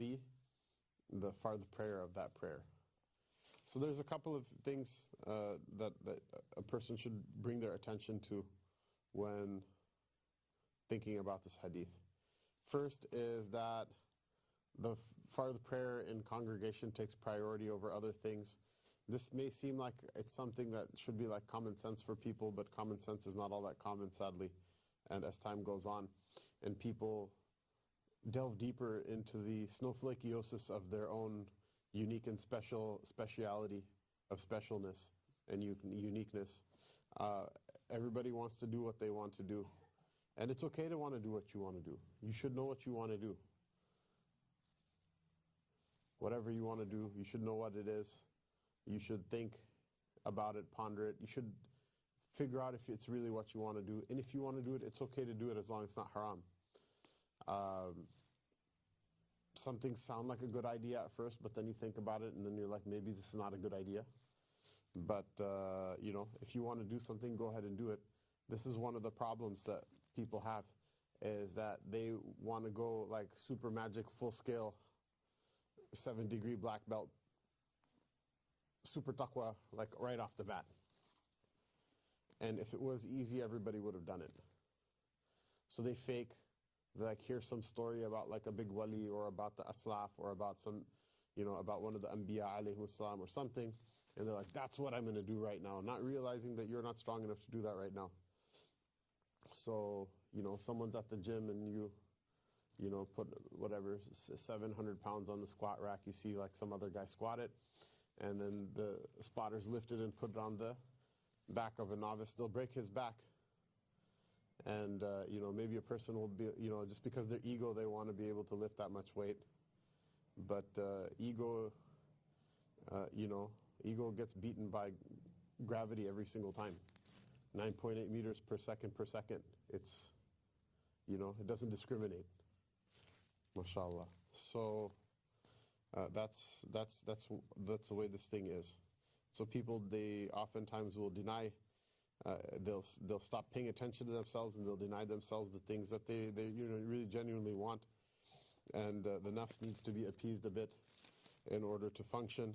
the fard prayer of that prayer. So there's a couple of things that a person should bring their attention to when thinking about this hadith. First is that the fard prayer in congregation takes priority over other things. This may seem like it's something that should be like common sense for people, but common sense is not all that common, sadly. And as time goes on, and people delve deeper into the snowflakeiosis of their own unique and speciality of specialness and uniqueness. Everybody wants to do what they want to do. And it's okay to want to do what you want to do. You should know what you want to do. Whatever you want to do, you should know what it is. You should think about it, ponder it. You should figure out if it's really what you want to do. And if you want to do it, it's okay to do it as long as it's not haram. Some things sound like a good idea at first, but then you think about it and then you're like, maybe this is not a good idea. But, if you want to do something, go ahead and do it. This is one of the problems that people have, is that they want to go like super magic, full scale, 7-degree black belt, super taqwa, like right off the bat. And if it was easy, everybody would have done it. So they fake, like hear some story about like a big wali or about the aslaf or about some, about one of the anbiya alayhi salam or something. And they're like, that's what I'm going to do right now. Not realizing that you're not strong enough to do that right now. So, someone's at the gym and you put whatever, 700 pounds on the squat rack. You see like some other guy squat it. And then the spotters lift it and put it on the back of a novice. They'll break his back. And, maybe a person will be, just because their ego, they want to be able to lift that much weight. But ego gets beaten by gravity every single time. 9.8 meters per second. It's, it doesn't discriminate. MashaAllah. So that's the way this thing is. So people, they oftentimes will deny. They'll stop paying attention to themselves and they'll deny themselves the things that they really genuinely want. And the nafs needs to be appeased a bit in order to function.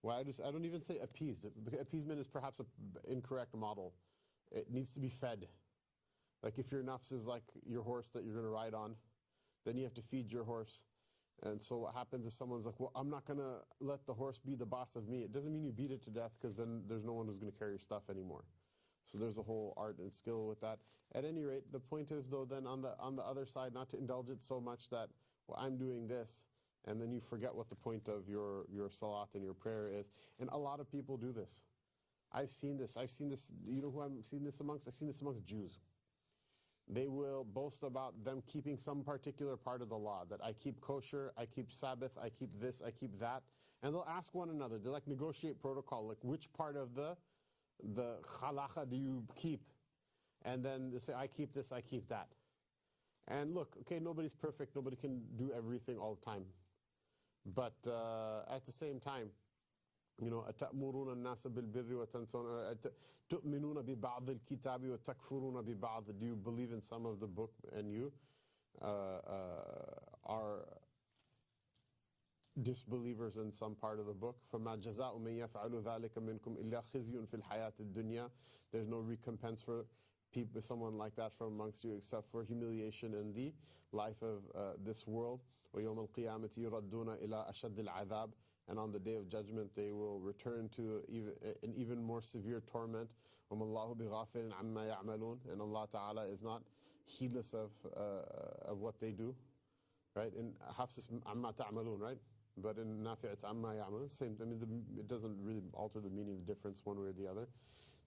Well, I don't even say appeased. Appeasement is perhaps an incorrect model. It needs to be fed. Like if your nafs is like your horse that you're going to ride on, then you have to feed your horse. And so what happens is someone's like, well, I'm not going to let the horse be the boss of me. It doesn't mean you beat it to death, because then there's no one who's going to carry your stuff anymore. So there's a whole art and skill with that. At any rate, the point is, though, then on the other side, not to indulge it so much that, well, I'm doing this, and then you forget what the point of your salat and your prayer is. And a lot of people do this. I've seen this. You know who I've seen this amongst? I've seen this amongst Jews. They will boast about them keeping some particular part of the law, that I keep kosher, I keep Sabbath, I keep this, I keep that. And they'll ask one another, they like negotiate protocol, like which part of the khalaqa do you keep? And then they say, I keep this, I keep that. And look, okay, nobody's perfect, nobody can do everything all the time. But at the same time, أَتَأْمُرُونَ النَّاسَ بِالْبِرِّ وَتَنْسَوْنَ تُؤْمِنُونَ بِبَعْضِ الْكِتَابِ وَتَكْفُرُونَ بِبَعْضِ. Do you believe in some of the book and you are disbelievers in some part of the book? فَمَا جَزَاءُ مَنْ يَفْعَلُ ذَلِكَ مِنْكُمْ إِلَّا خِزْيٌ فِي الْحَيَاةِ الدُّنْيَا. There's no recompense for people, someone like that from amongst you, except for humiliation in the life of this world. وَيَوْمَ الْقِيَامَةِ يُرَدُّونَ إِلَىٰ أَشَدِّ الْعَذَابِ. And on the day of judgment, they will return to an even more severe torment. وَمَا اللَّهُ بِغَافِلٍ عَمَّا يَعْمَلُونَ. And Allah Ta'ala is not heedless of what they do. Right? In Hafs is عَمَّا تَعْمَلُونَ, right? But in Nafi' it's عَمَّا يَعْمَلُونَ. Same. I mean, it doesn't really alter the meaning, the difference one way or the other.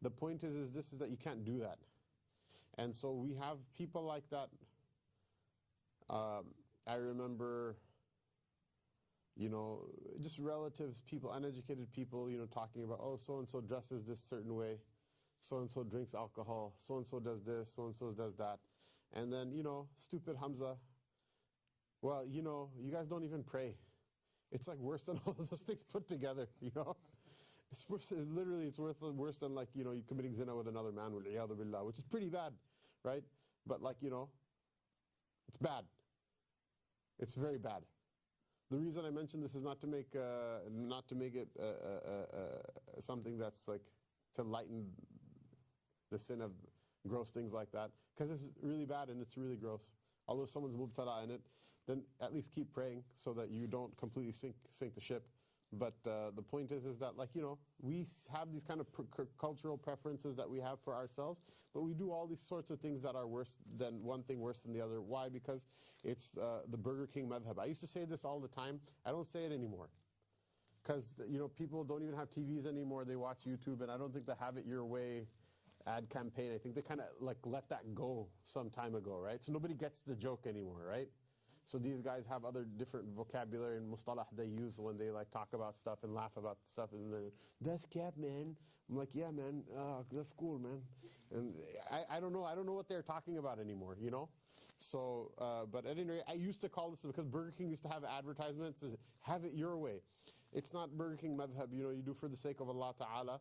The point is that you can't do that. And so we have people like that. I remember, just relatives, people, uneducated people, talking about, oh, so-and-so dresses this certain way, so-and-so drinks alcohol, so-and-so does this, so-and-so does that. And then, stupid Hamza, well, you guys don't even pray. It's like worse than all of those things put together, It's worse, it's worse than like, you committing zina with another man, Riyāḍ billah, which is pretty bad, right? But like, it's bad. It's very bad. The reason I mention this is not to make it something that's like to lighten the sin of gross things like that, because it's really bad and it's really gross. Although if someone's mubtala in it, then at least keep praying so that you don't completely sink the ship. But the point is that, like, you know, we have these kind of cultural preferences that we have for ourselves, but we do all these sorts of things that are worse than one thing worse than the other. Why? Because it's the Burger King madhab. I used to say this all the time. I don't say it anymore. Because, you know, people don't even have TVs anymore. They watch YouTube, and I don't think the Have It Your Way ad campaign, I think they kind of like let that go some time ago, right? So nobody gets the joke anymore, right? So these guys have other different vocabulary and mustalah they use when they like talk about stuff and laugh about stuff, and they're, that's cap, man. I'm like, yeah, man, that's cool, man. And I don't know what they're talking about anymore, you know? So, but at any rate, I used to call this, because Burger King used to have advertisements, is have it your way. It's not Burger King madhab, you know, you do for the sake of Allah Ta'ala.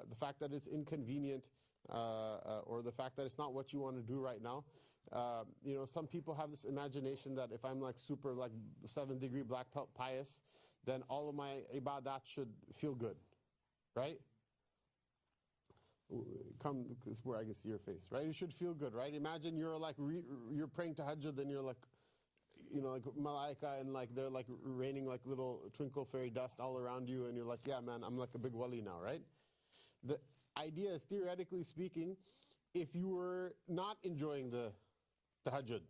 The fact that it's inconvenient, or the fact that it's not what you want to do right now. You know, some people have this imagination that if I'm like super like 7-degree black belt pious, then all of my ibadat should feel good, right? Come, this is where I can see your face, right? It should feel good, right? Imagine you're like you're praying tahajjud, then you're like, you know, like malaika, and like they're like raining like little twinkle fairy dust all around you, and you're like, yeah, man, I'm like a big wali now, right? The idea is, theoretically speaking, if you were not enjoying the tahajjud,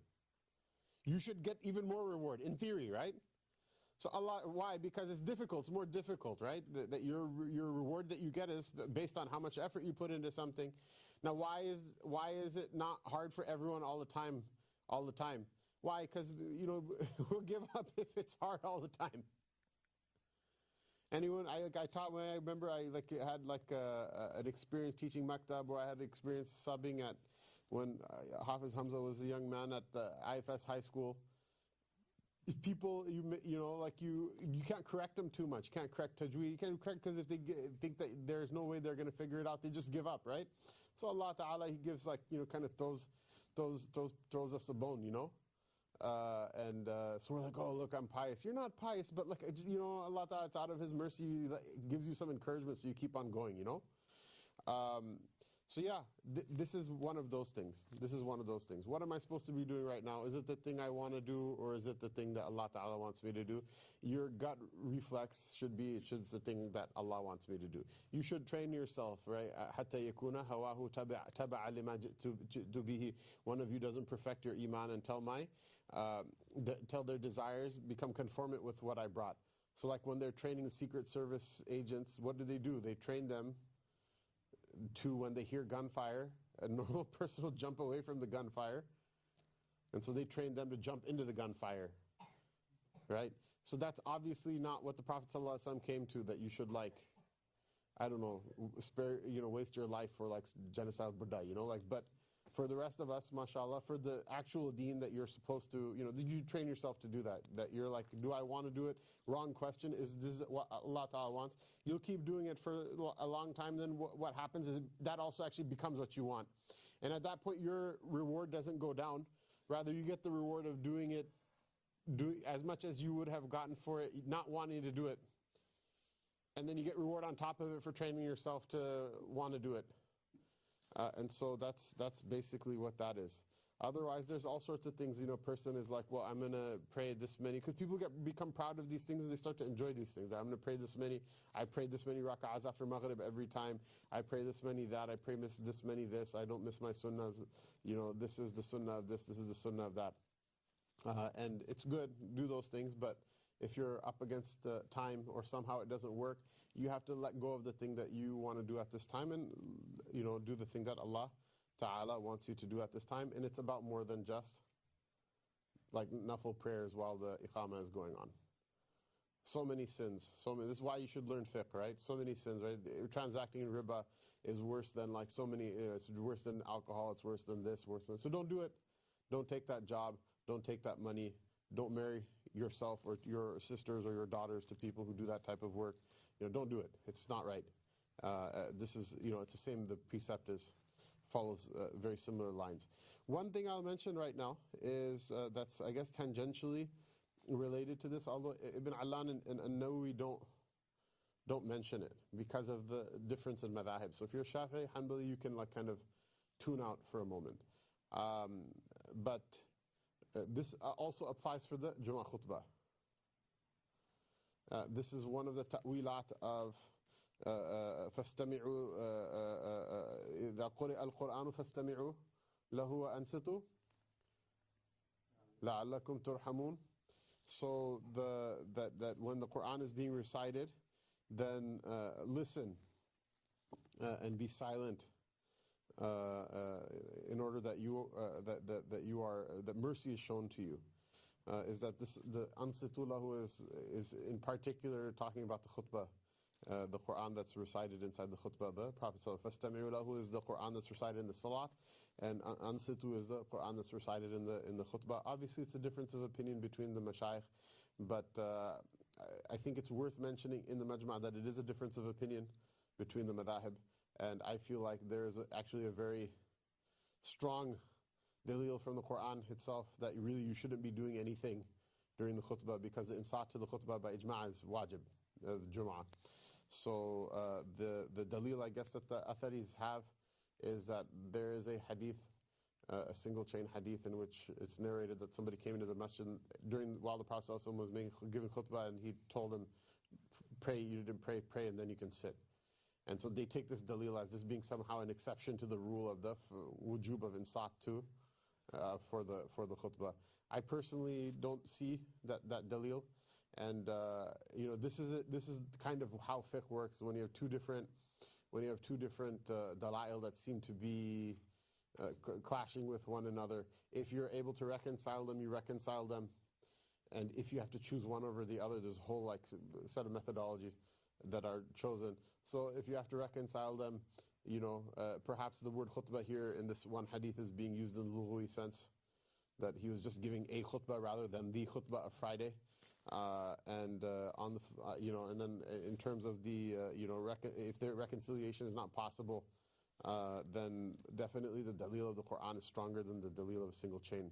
you should get even more reward, in theory, right? So Allah, why? Because it's difficult, it's more difficult, right? That your reward that you get is based on how much effort you put into something. Now, why is it not hard for everyone all the time? Why? Because, you know, we'll give up if it's hard all the time. Anyone, I taught when I remember I had an experience teaching maktab, where I had experience subbing at when Hafiz Hamza was a young man at the IFS high school. If people, you know, like you can't correct them too much. You can't correct tajweed. You can't correct, because if they think that there's no way they're going to figure it out, they just give up, right? So Allah Ta'ala, He gives, like, you know, kind of throws us a bone, you know. So we're like, oh, look, I'm pious. You're not pious, but like, you know, Allah Ta'ala, it's out of His mercy, gives you some encouragement so you keep on going, you know. So yeah, this is one of those things. This is one of those things. What am I supposed to be doing right now? Is it the thing I want to do, or is it the thing that Allah Ta'ala wants me to do? Your gut reflex should be, it's the thing that Allah wants me to do. You should train yourself, right? حَتَّى يَكُونَ هَوَاهُ تَبَعَ لِمَا جِئْتُ بِهِ. One of you doesn't perfect your iman until their desires become conformant with what I brought. So like when they're training the Secret Service agents, what do? They train them to, when they hear gunfire, a normal person will jump away from the gunfire, and so they train them to jump into the gunfire, right? So that's obviously not what the Prophet ﷺ came to, that you should, like, I don't know, waste your life for like genocide, you know, like. But for the rest of us, mashallah, for the actual deen that you're supposed to, you know, did you train yourself to do that? That you're like, do I want to do it? Wrong question. Is this what Allah Ta'ala wants? You'll keep doing it for a long time, then what happens is that also actually becomes what you want. And at that point, your reward doesn't go down. Rather, you get the reward of doing it as much as you would have gotten for it, not wanting to do it. And then you get reward on top of it for training yourself to want to do it. And so that's basically what that is. Otherwise, there's all sorts of things, you know, a person is like, well, I'm going to pray this many, because people become proud of these things and they start to enjoy these things. I'm going to pray this many. I prayed this many rak'ahs after Maghrib every time. I pray this many that. I pray this many this. I don't miss my sunnahs. You know, this is the sunnah of this. This is the sunnah of that. And it's good, do those things, but if you're up against time or somehow it doesn't work, you have to let go of the thing that you want to do at this time and, you know, do the thing that Allah Ta'ala wants you to do at this time. And it's about more than just like nafil prayers while the iqamah is going on. So many sins. This is why you should learn fiqh, right? So many sins, right? Transacting in riba is worse than like so many, it's worse than alcohol, it's worse than this, worse than... So don't do it. Don't take that job. Don't take that money. Don't marry yourself or your sisters or your daughters to people who do that type of work. You know, don't do it. It's not right. This is, you know, it's the same, the precept follows very similar lines. One thing I'll mention right now is that's, I guess, tangentially related to this, although Ibn Allan and Nawawi don't mention it because of the difference in madhahib. So if you're Shafi'i, Hanbali, you can like kind of tune out for a moment. But this also applies for the Jumu'ah khutbah. This is one of the ta'wilat of فاستمعوا إذا قرئ القرآن فاستمعوا له وأنصتوا لعلكم ترحمون. So that when the Quran is being recited, then listen and be silent in order that that mercy is shown to you. Is that the ansitu lahu is in particular talking about the khutbah, the Quran that's recited inside the khutbah. The Prophet فَاسْتَمِعُوا لَهُ is the Quran that's recited in the salat, and ansitu is the Quran that's recited in the khutbah. Obviously, it's a difference of opinion between the mashayikh, but I think it's worth mentioning in the majma' that it is a difference of opinion between the madhahib, and I feel like there is actually a very strong dalil from the Quran itself that really you shouldn't be doing anything during the khutbah, because the insat to the khutbah by ijma' is wajib, the Jum'ah. So the dalil, I guess, that the atharis have is that there is a hadith, a single chain hadith, in which it's narrated that somebody came into the masjid while the Prophet ﷺ was giving khutbah, and he told them, pray, you didn't pray, and then you can sit. And so they take this dalil as this being somehow an exception to the rule of the wujub of insat too, for the khutbah. I personally don't see that dalil, and this is kind of how fiqh works when you have two different dalail that seem to be clashing with one another. If you're able to reconcile them, you reconcile them, and if you have to choose one over the other, there's a whole set of methodologies that are chosen. So if you have to reconcile them, perhaps the word khutbah here in this one hadith is being used in the lughawi sense, that he was just giving a khutbah rather than the khutbah of Friday, and then in terms of the if the reconciliation is not possible, then definitely the dalil of the Quran is stronger than the dalil of a single chain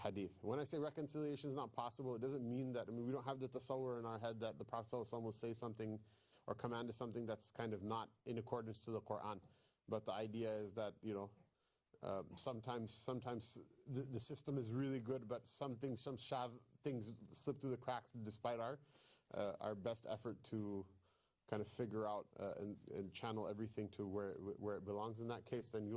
hadith. When I say reconciliation is not possible, it doesn't mean that, we don't have the tasawwur in our head that the Prophet ﷺ will say something or command something that's kind of not in accordance to the Quran. But the idea is that, sometimes the system is really good, but some things slip through the cracks despite our best effort to kind of figure out and channel everything to where it belongs. In that case, then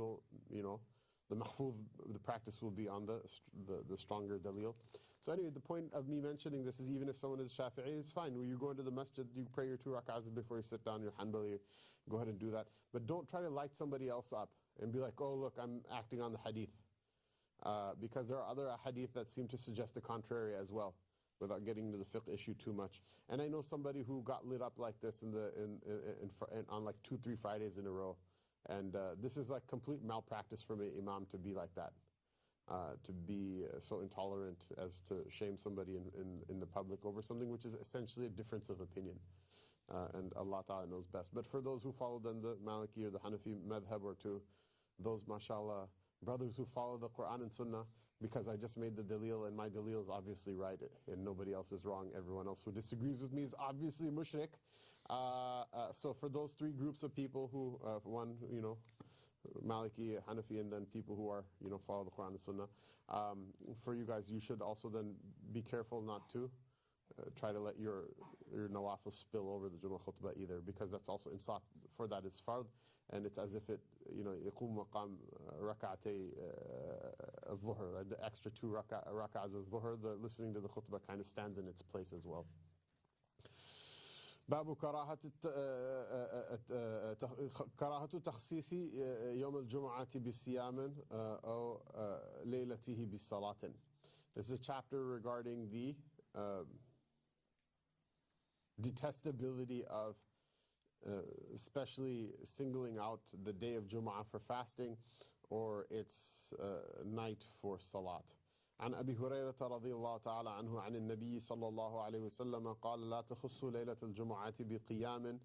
the mahfuz, the practice will be on the stronger dalil. So anyway, the point of me mentioning this is even if someone is Shafi'i, it's fine. When you go into the masjid, you pray your 2 rak'ahs before you sit down, you're Hanbali, go ahead and do that. But don't try to light somebody else up and be like, oh look, I'm acting on the hadith. Because there are other hadith that seem to suggest the contrary as well, without getting into the fiqh issue too much. And I know somebody who got lit up like this on like 2-3 Fridays in a row. And this is like complete malpractice from an imam to be like that, to be so intolerant as to shame somebody in the public over something which is essentially a difference of opinion. And Allah Ta'ala knows best. But for those who follow then the Maliki or the Hanafi madhab, or to those, mashallah, brothers who follow the Quran and Sunnah, because I just made the dalil and my dalil is obviously right and nobody else is wrong. Everyone else who disagrees with me is obviously mushrik. So for those 3 groups of people who, one, Maliki, Hanafi, and then people who are, follow the Quran and Sunnah, for you guys, you should also then be careful not to try to let your nawafil spill over the Jummah khutbah either, because that's also insat for that is fard, and it's as if it, يقوم مقام rak'atay al-dhuhr, the extra 2 rak'ahs of dhuhr, the listening to the khutbah kind of stands in its place as well. باب كراهة تخصيص يوم الجمعة بصيام أو ليلته بصلاة. This is a chapter regarding the detestability of especially singling out the day of Jum'ah for fasting or its night for salat. عن أبي هريرة رضي الله تعالى عنه عن النبي صلى الله عليه وسلم قال لا تخصوا ليلة الجمعة بقيام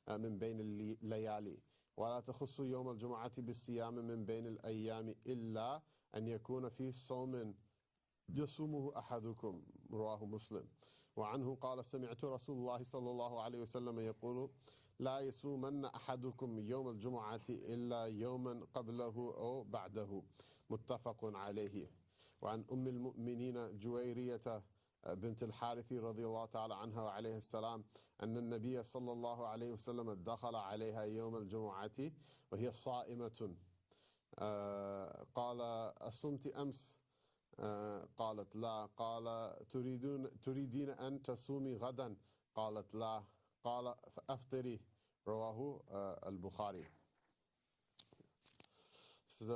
من بين الليالي ولا تخصوا يوم الجمعة بالصيام من بين الأيام إلا أن يكون في صوم يصومه أحدكم رواه مسلم. وعنه قال سمعت رسول الله صلى الله عليه وسلم يقول لا يصومن أحدكم يوم الجمعة إلا يوما قبله أو بعده متفق عليه. وعن أم المؤمنين جويرية بنت الحارث رضي الله تعالى عنها وعليه السلام أن النبي صلى الله عليه وسلم دخل عليها يوم الجمعة وهي صائمة قال أصمت أمس قالت لا قال تريدين أن تصومي غدا قالت لا قال فأفطري رواه البخاري. This is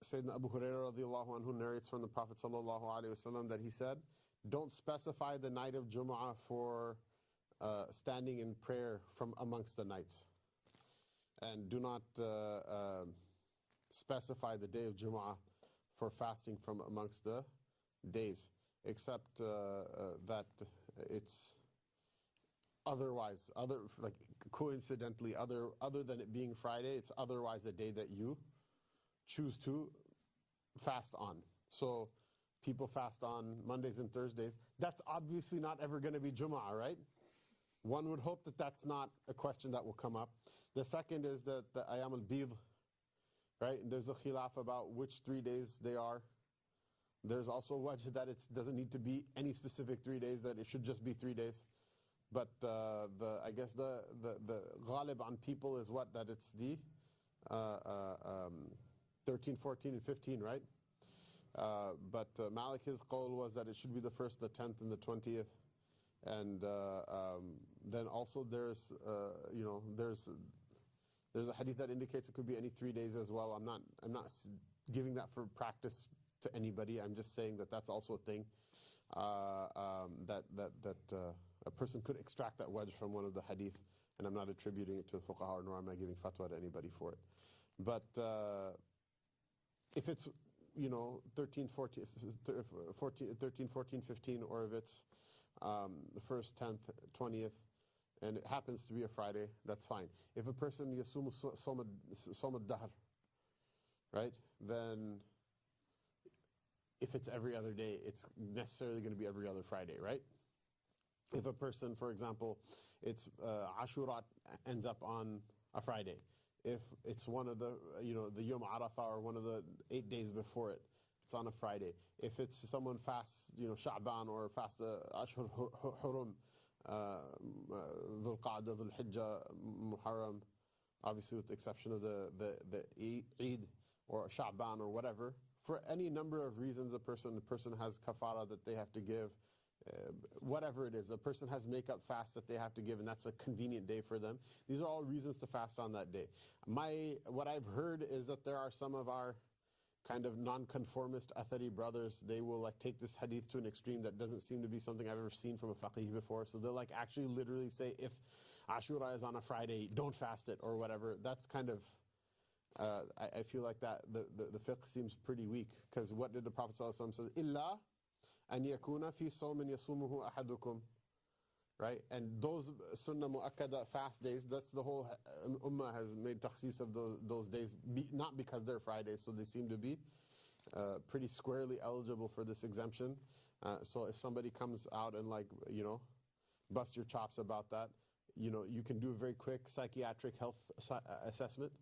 Sayyidina Abu Hurairah radiallahu anhu narrates from the Prophet sallallahu alaihi wasallam that he said, don't specify the night of Jumu'ah for standing in prayer from amongst the nights, and do not specify the day of Jumu'ah for fasting from amongst the days, except that it's otherwise, like coincidentally, other than it being Friday, it's otherwise a day that you choose to fast on. So people fast on Mondays and Thursdays. That's obviously not ever going to be Jumu'ah, right? One would hope that that's not a question that will come up. The second is that the Ayam al-Bid, right? There's a khilaf about which 3 days they are. There's also wajh that it doesn't need to be any specific 3 days, that it should just be 3 days. But I guess the ghalib on people is what? That it's the 13, 14, and 15, right? But Malik, his qawl was that it should be the 1st, the 10th, and the 20th. And then also there's a hadith that indicates it could be any 3 days as well. I'm not giving that for practice to anybody. I'm just saying that that's also a thing that a person could extract that wedge from one of the hadith, and I'm not attributing it to the fuqaha, nor am I giving fatwa to anybody for it. But if it's 13, 14, 15, or if it's the 1st, 10th, 20th, and it happens to be a Friday, that's fine. If a person yasum som ad-dahr, right, then if it's every other day, it's necessarily going to be every other Friday, right? If a person, for example, it's Ashura ends up on a Friday. If it's one of the Yom Arafah or one of the 8 days before it, it's on a Friday. If it's someone fasts, Sha'ban, or fasts Ashhur Hurum, Dhul Qa'dah, Dhul Hijjah, Muharram, obviously with the exception of the Eid or Sha'ban or whatever, for any number of reasons, a person has kafara that they have to give, whatever it is, a person has makeup fast that they have to give, and that's a convenient day for them. These are all reasons to fast on that day. What I've heard is that there are some of our kind of non-conformist Athari brothers, they will take this hadith to an extreme that doesn't seem to be something I've ever seen from a faqih before. So they'll actually literally say, if Ashura is on a Friday, don't fast it or whatever. That's kind of, I feel like that the fiqh seems pretty weak, because what did the Prophet ﷺ say? Illa an yakuna fi sawmin yasumuhu ahadukum. Right? And those sunnah mu'akkada fast days, that's the whole ummah has made takhsis of those days, not because they're Fridays, so they seem to be pretty squarely eligible for this exemption. So if somebody comes out and bust your chops about that, you can do a very quick psychiatric health assessment.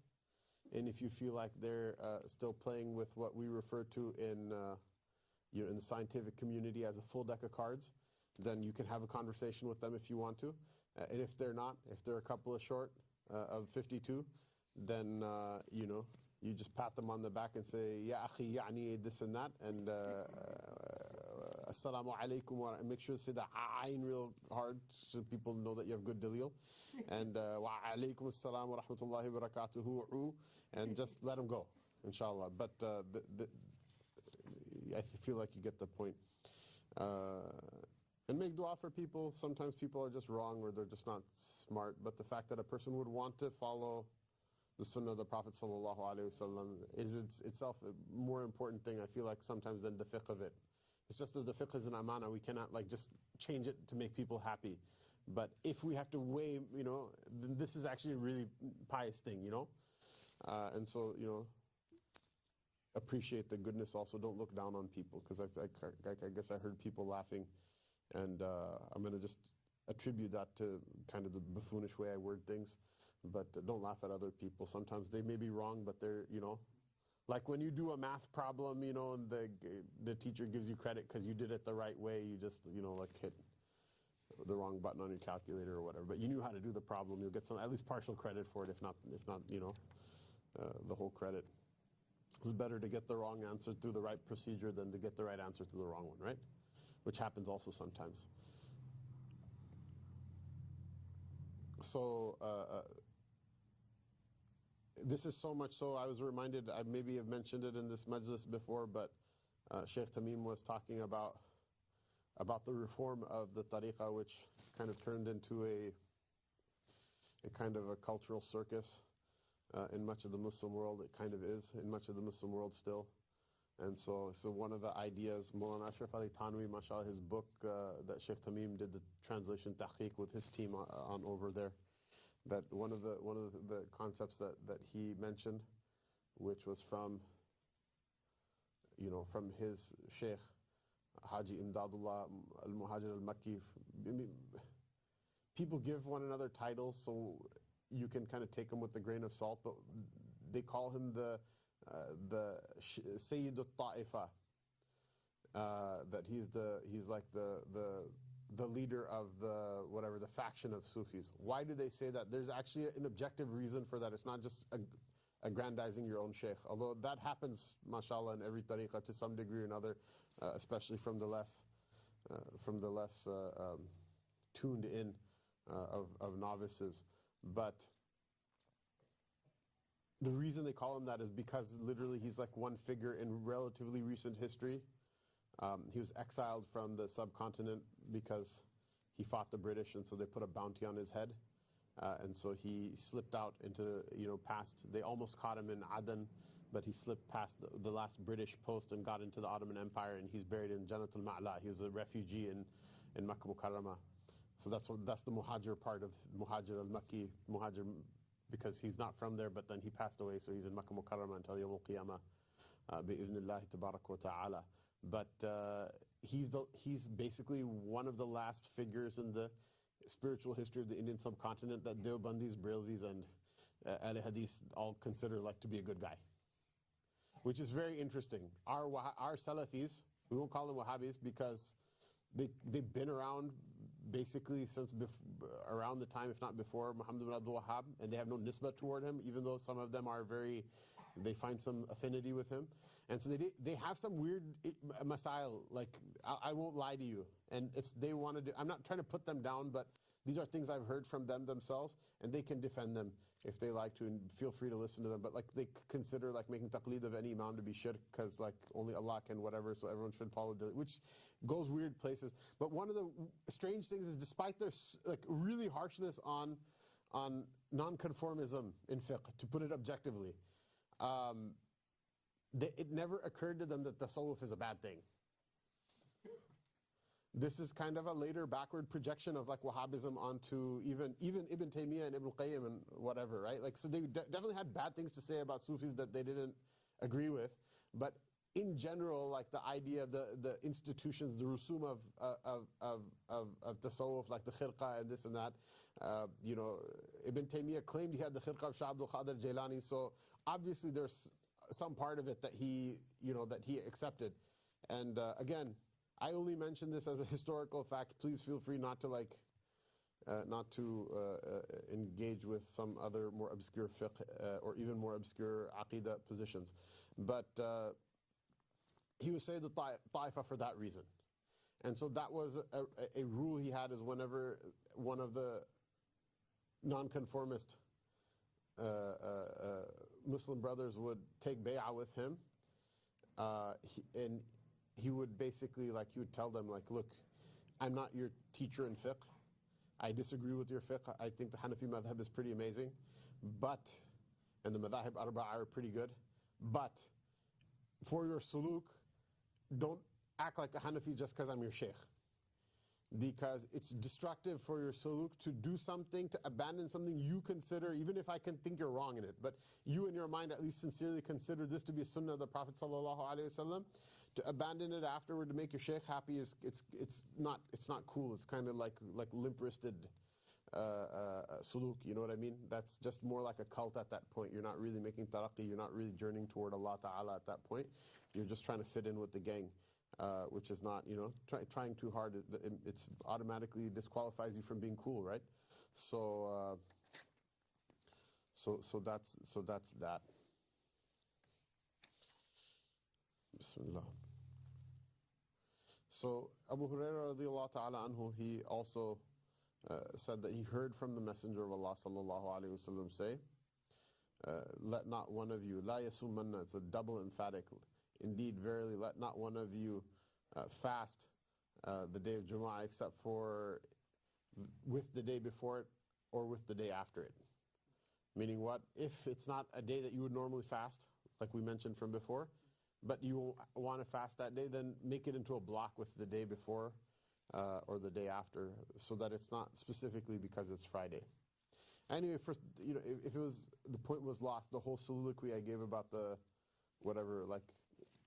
And if you feel like they're still playing with what we refer to in the scientific community as a full deck of cards, then you can have a conversation with them if you want to. And if they're not, if they're a couple of short of 52, then you just pat them on the back and say, Ya akhi, ya'ni this and that, and assalamu alaikum, wa make sure to say the ayn real hard so people know that you have good dalil, and wa alaikum assalam wa rahmatullahi wa barakatuhu, and just let them go, inshallah. But I feel like you get the point. And make dua for people. Sometimes people are just wrong, or they're just not smart. But the fact that a person would want to follow the sunnah of the Prophet ﷺ is itself a more important thing, I feel like, sometimes than the fiqh of it. It's just that the fiqh is an amana. We cannot just change it to make people happy. But if we have to weigh, then this is actually a really pious thing, And so, appreciate the goodness also. Don't look down on people, because I guess I heard people laughing, and I'm going to just attribute that to kind of the buffoonish way I word things. But don't laugh at other people. Sometimes they may be wrong, but they're, like when you do a math problem, and the teacher gives you credit because you did it the right way. You just, like hit the wrong button on your calculator or whatever. But you knew how to do the problem. You'll get some, at least partial credit for it, if not, the whole credit. It's better to get the wrong answer through the right procedure than to get the right answer through the wrong one, right? Which happens also sometimes. So this is so much so, I was reminded, I maybe have mentioned it in this majlis before, but Sheikh Tamim was talking about the reform of the tariqah, which kind of turned into a kind of a cultural circus in much of the Muslim world. It kind of is in much of the Muslim world still. And so one of the ideas, Mawlana Ashraf Ali Tanwi, mashallah, his book that Sheikh Tamim did the translation tahqiq with his team on over there, that one of the concepts that he mentioned, which was from his Sheikh Haji Imdadullah al-Muhajir al-Makki. People give one another titles, so you can kind of take them with a grain of salt, but they call him the Sayyid al-Ta'ifa, that he's like the leader of the faction of Sufis. Why do they say that? There's actually an objective reason for that. It's not just aggrandizing your own sheikh, although that happens, mashallah, in every tariqah to some degree or another, especially from the less tuned in of novices. But the reason they call him that is because literally he's like one figure in relatively recent history. He was exiled from the subcontinent because he fought the British, and so they put a bounty on his head. And so he slipped out into, past, they almost caught him in Aden, but he slipped past the last British post and got into the Ottoman Empire, and he's buried in Jannat al-Ma'la. He was a refugee in Makkah Mukarramah. So that's the Muhajir part of Muhajir al-Makki, Muhajir, because he's not from there, but then he passed away, so he's in Makkah Mukarramah until Yawm al-Qiyamah, bi'idhnillahi tabarak wa ta'ala. But he's basically one of the last figures in the spiritual history of the Indian subcontinent that Deobandis, Brelvis, and Ahl Hadith all consider like to be a good guy, which is very interesting. Our Salafis, we won't call them Wahhabis because they've been around basically since around the time, if not before, Muhammad ibn Abdul Wahhab, and they have no nisbah toward him, even though some of them are they find some affinity with him. And so they have some weird masail, like, I won't lie to you. And if they want to do, I'm not trying to put them down, but these are things I've heard from them themselves, and they can defend them if they like to, and feel free to listen to them. But like, they consider like making taqleed of any imam to be shirk, because like only Allah can whatever, so everyone should follow, which goes weird places. But one of the strange things is, despite their like really harshness on non-conformism in fiqh, to put it objectively, it never occurred to them that tasawwuf is a bad thing. This is kind of a later backward projection of like Wahhabism onto even Ibn Taymiyyah and Ibn Qayyim and whatever, right? Like, so they definitely had bad things to say about Sufis that they didn't agree with, but in general, like the idea of the institutions, the rusum of tasawwuf, like the khirqa and this and that, Ibn Taymiyyah claimed he had the khirqa of Shah Abdul Qadir Jailani, so obviously there's some part of it that he accepted. And again, I only mention this as a historical fact. Please feel free not to engage with some other more obscure fiqh or even more obscure aqidah positions. But he would say the ta'ifa for that reason. And so that was a rule he had, is whenever one of the nonconformist Muslim brothers would take bay'ah with him, he would basically, like, he would tell them, like, look, I'm not your teacher in fiqh. I disagree with your fiqh. I think the Hanafi madhab is pretty amazing, and the madhahib arba'a are pretty good, but for your suluk, don't act like a Hanafi just because I'm your sheikh. because it's destructive for your suluk to do something, to abandon something you consider, even if I can think you're wrong in it, but you in your mind at least sincerely consider this to be a sunnah of the Prophet ﷺ. To abandon it afterward to make your shaykh happy is it's not cool. It's kind of like limp-wristed suluk, you know what I mean? That's just more like a cult at that point. You're not really making taraqqi, you're not really journeying toward Allah Ta'ala at that point. You're just trying to fit in with the gang, which is not, trying too hard. It's automatically disqualifies you from being cool, right? So that's that. Bismillah. So Abu Hurairah radiallahu ta'ala anhu, he also said that he heard from the Messenger of Allah sallallahu alayhi wasallam say, let not one of you, la yasumanna, it's a double emphatic, indeed, verily, let not one of you fast the day of Jumu'ah except for with the day before it or with the day after it. Meaning what? If it's not a day that you would normally fast, like we mentioned from before, but you want to fast that day, then make it into a block with the day before or the day after, so that it's not specifically because it's Friday. Anyway, if it was, the point was lost, the whole soliloquy I gave about the whatever, like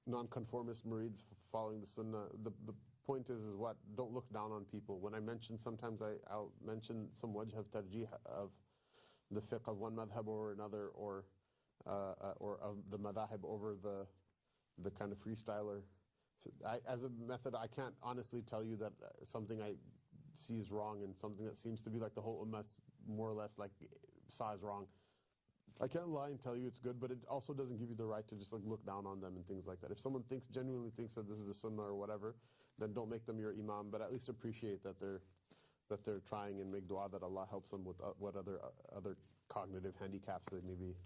non-conformist murids following the sunnah, the point is what? Don't look down on people. When I mention, sometimes I'll mention some wajh of tarjih of the fiqh of one madhab over another, or of the madhahib over the kind of freestyler. So as a method, I can't honestly tell you that something I see is wrong and something that seems to be like the whole ummah more or less like saw is wrong. I can't lie and tell you it's good, but it also doesn't give you the right to just like look down on them and things like that. If someone genuinely thinks that this is the sunnah or whatever, then don't make them your imam, but at least appreciate that they're trying, and make dua that Allah helps them with what other cognitive handicaps they may be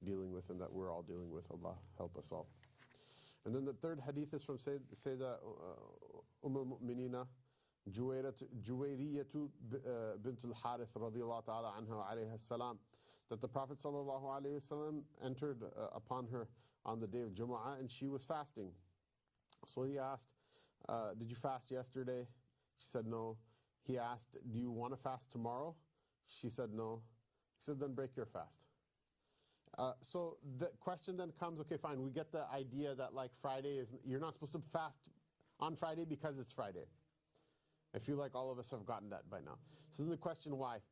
dealing with and that we're all dealing with. Allah help us all. And then the third hadith is from Sayyidah al-Mu'minina Juwayriyatu bint al-Harith radiyallahu ta'ala anha alayha salam, that the Prophet sallallahu alayhi wasallam entered upon her on the day of Jumu'ah and she was fasting. So he asked, did you fast yesterday? She said no. He asked, do you want to fast tomorrow? She said no. He said, then break your fast. So the question then comes, okay, fine, we get the idea that like Friday is, you're not supposed to fast on Friday because it's Friday. I feel like all of us have gotten that by now. So then the question, why?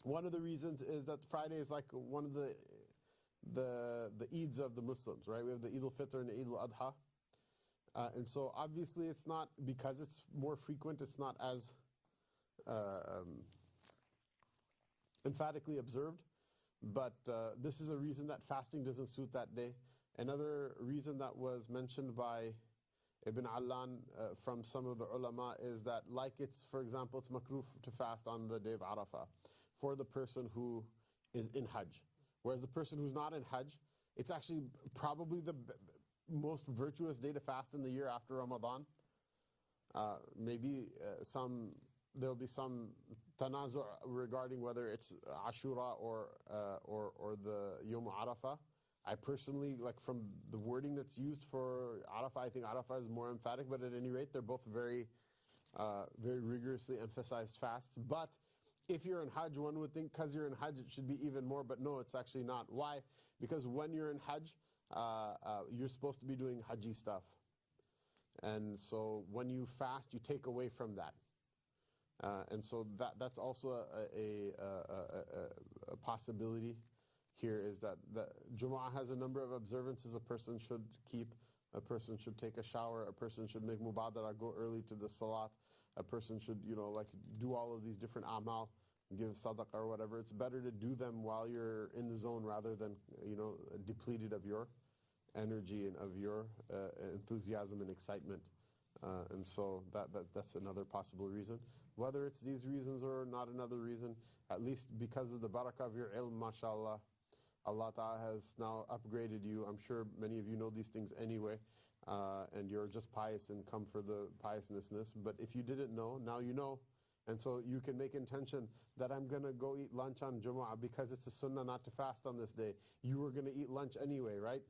One of the reasons is that Friday is like one of the Eids of the Muslims, right? We have the Eid al-Fitr and the Eid al-Adha. And so obviously it's not, because it's more frequent, it's not as emphatically observed. But this is a reason that fasting doesn't suit that day. Another reason that was mentioned by Ibn Allan from some of the ulama is that, like it's, for example, it's makruh to fast on the day of Arafah for the person who is in Hajj. Whereas the person who's not in Hajj, it's actually probably the most virtuous day to fast in the year after Ramadan. Maybe there'll be some tanazu' regarding whether it's Ashura or the Yom Arafah. I personally, like from the wording that's used for Arafah, I think Arafah is more emphatic, but at any rate, they're both very rigorously emphasized fasts. But if you're in Hajj, one would think because you're in Hajj, it should be even more, but no, it's actually not. Why? Because when you're in Hajj, you're supposed to be doing Hajji stuff. And so when you fast, you take away from that. And so that's also a possibility here, is that the Jumu'ah has a number of observances a person should keep. A person should take a shower. A person should make mubadara, go early to the salat. A person should, like do all of these different amal, give sadaqah or whatever. It's better to do them while you're in the zone rather than, depleted of your energy and of your enthusiasm and excitement. And so that's another possible reason. Whether it's these reasons or not another reason, at least because of the barakah of your ilm, mashallah, Allah Ta'ala has now upgraded you. I'm sure many of you know these things anyway, and you're just pious and come for the piousness. But if you didn't know, now you know. And so you can make intention that I'm going to go eat lunch on Jumu'ah because it's a sunnah not to fast on this day. You were going to eat lunch anyway, right?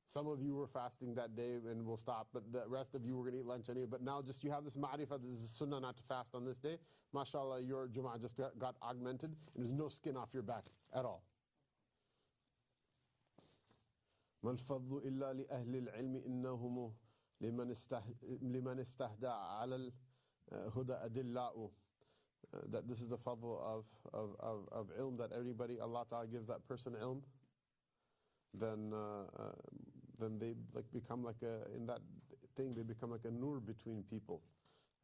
Some of you were fasting that day and will stop, but the rest of you were going to eat lunch anyway. But now just you have this ma'rifah, this is sunnah not to fast on this day. MashaAllah, your Jum'ah just got augmented and there's no skin off your back at all. ما الفضل إلا لأهل العلم إنهم لمن استهدى على الهدى أدلاء. That this is the fadl of ilm, that everybody, Allah Ta'ala gives that person ilm, then they like become like in that thing, they become like a nur between people,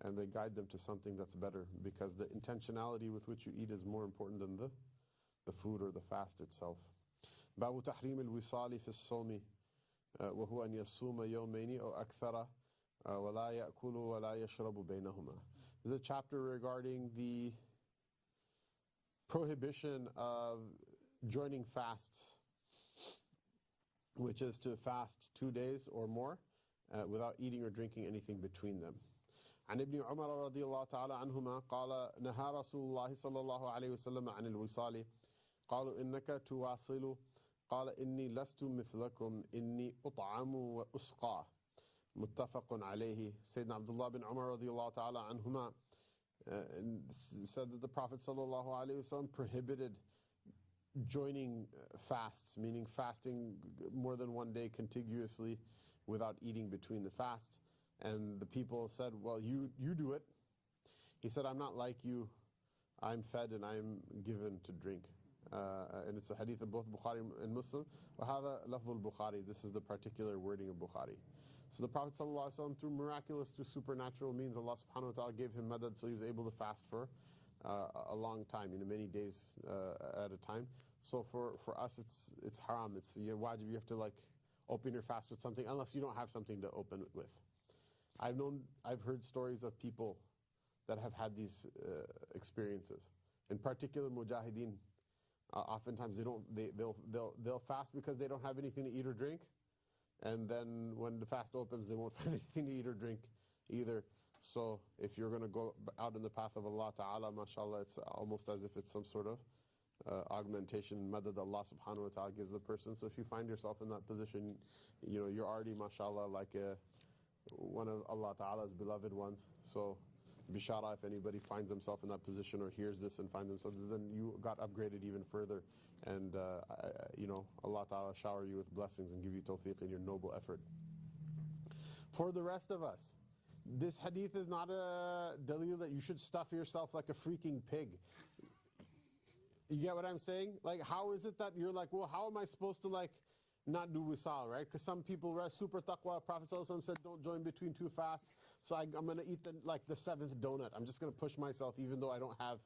and they guide them to something that's better, because the intentionality with which you eat is more important than the food or the fast itself. باب تحريم الوصال في الصوم وهو أن يصوم يومين أو أكثر ولا يأكل ولا يشرب بينهما. This is a chapter regarding the prohibition of joining fasts, which is to fast 2 days or more without eating or drinking anything between them. عن ابن عمر رضي الله تعالى عنهما قال نهى رسول الله صلى الله عليه وسلم عن الوصال قالوا إنك تواصل قال إني لست مثلكم إني أطعم وأسقى متفق عليه. Sayyidina Abdullah bin Umar radiallahu ta'ala anhuma said that the Prophet sallallahu alayhi wasallam prohibited joining fasts, meaning fasting more than 1 day contiguously without eating between the fasts. And the people said, well, you do it. He said, I'm not like you. I'm fed and I'm given to drink. And it's a hadith of both Bukhari and Muslim. وَهَذَا لَفْظُ الْبُخَارِ. This is the particular wording of Bukhari. So the Prophet ﷺ, through supernatural means, Allah subhanahu wa ta'ala gave him madad, so he was able to fast for a long time, many days at a time. So for us, it's haram. It's wajib. You have to like open your fast with something, unless you don't have something to open it with. I've heard stories of people that have had these experiences. In particular, mujahideen. Oftentimes they'll fast because they don't have anything to eat or drink, and then when the fast opens, they won't find anything to eat or drink either. So if you're going to go out in the path of Allah Ta'ala, mashallah, it's almost as if it's some sort of augmentation, madad Allah subhanahu wa ta'ala gives the person. So if you find yourself in that position, you're already, mashallah, like one of Allah Ta'ala's beloved ones. So bishara, if anybody finds himself in that position or hears this and finds themselves, then you got upgraded even further. And, Allah Ta'ala shower you with blessings and give you tawfiq in your noble effort. For the rest of us, this hadith is not a dalil that you should stuff yourself like a freaking pig. You get what I'm saying? Like, how is it that you're like, well, how am I supposed to like not do wisal, right? Because some people are super taqwa. Prophet ﷺ said, don't join between two fasts. So I'm going to eat the seventh donut. I'm just going to push myself even though I don't have